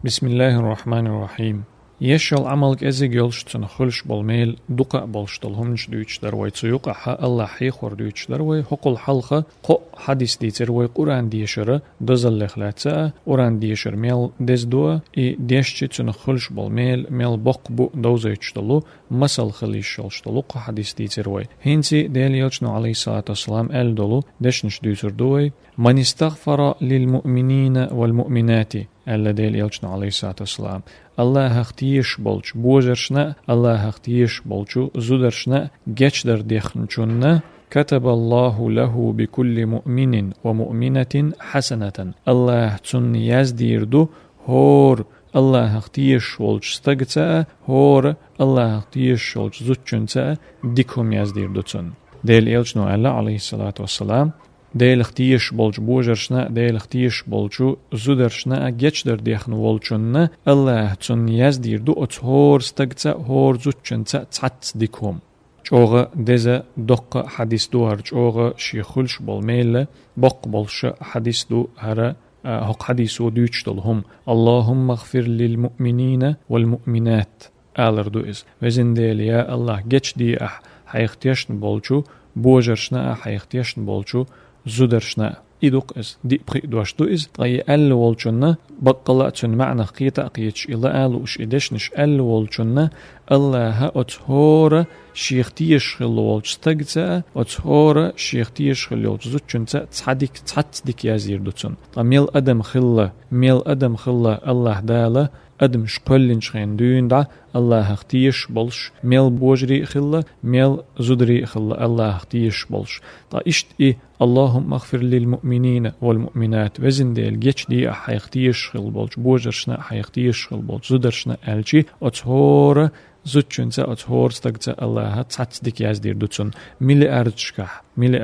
بسم الله الرحمن الرحيم. يشل عملك ازيج يلشتن خلش بالميل دقا بلشتل همش دويتش دروي تسيوق الله حيخور دويتش دروي حقل حلقة قو حديث دي تروي قرآن ديشرة دزل لخلاتة قرآن ديشر ميل دز دوا اي ديشتي تن خلش بالميل ميل بق بو دوزيتش دلو مسل خليش يلشتلو قو حديث دي تروي هنسي ديل يلشنو عليه الصلاة والسلام ال دلو دشنش دويتر دوي من استغفر للمؤمنين والمؤمنات الذي يلشنو عليه الصلاة والسلام الله اختيش بولش بوجرشنا الله اختيش بولشو زودرشنا جشدر ديخنشونا كتب الله له بكل مؤمن ومؤمنة حسنة الله تن يزديردو هور الله اختيش ولش استقتا هور الله اختيش ولش زوتشنتا ديكم يزديردو تن ديل يلشنو الله عليه الصلاة والسلام ديل اختيش بولج بوجرشنا ديل اختيش بولجو زودرشنا جيشدر ديخن ولچنا الله تن يزدير دو اتهور استقتا هور زوتشنتا تحت ديكم چوغ دزا دق حديث دو هر چوغ شيخلش بالميل بق بولش حديث دو هر حق حديث ودوچ دلهم اللهم اغفر للمؤمنين والمؤمنات آلر دو إز وزن ديل يا الله جيش دي حيختيشن بولجو بوجرشنا حيختيشن بولجو زودرشنا إدوق إز دي بخي دوش دو إز طي أل والجنة بقلاتن معنى قيتا قيتش إلا أل وش إدشنش أل والجنة الله أتهور شيختيش خل والج تجتا أتهور شيختيش خل والج زوتشنتا تصدق تصدق يزير دوتن طميل أدم خلا ميل أدم خلا الله داله أدم شقلن شخين دون دا الله اختيش بولش ميل بوجري خلا ميل زدري خلا الله اختيش بولش تا إشت إيه اللهم اغفر للمؤمنين والمؤمنات وزن ديل جيش دي حيختيش خل بولش بوجرشنا حيختيش خل بولش زدرشنا ألجي أتهور زوتشنتا أتهور استقتا الله تصدق يزدير دوتن ميلي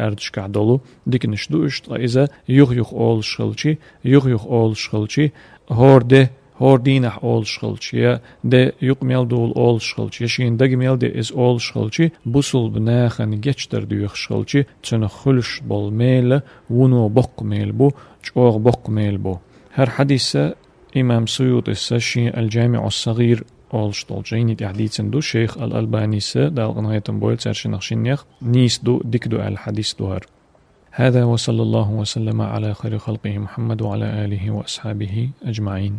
أردشكح دولو ديك نشدوشت إذا يغ أول شغلشي هور ده هور دينح أول شغلشي ده يقمل دول أول شغلشي شين دقمل ده إز أول شغلشي بوصل بناخن جيشتر ديوخ شغلشي تنخلش بالميل ونو بق ميل بو جوغ بق ميل بو هر حديثة إمام سيوط السشي الجامع الصغير أول شطلجيني تحديثن دو شيخ الألباني سا دال غنغيتن بويل سرشنخشين يخ نيس دو ديك دو الحديث دوهر هذا وصلى الله وسلم على خير خلقه محمد وعلى آله وأصحابه أجمعين.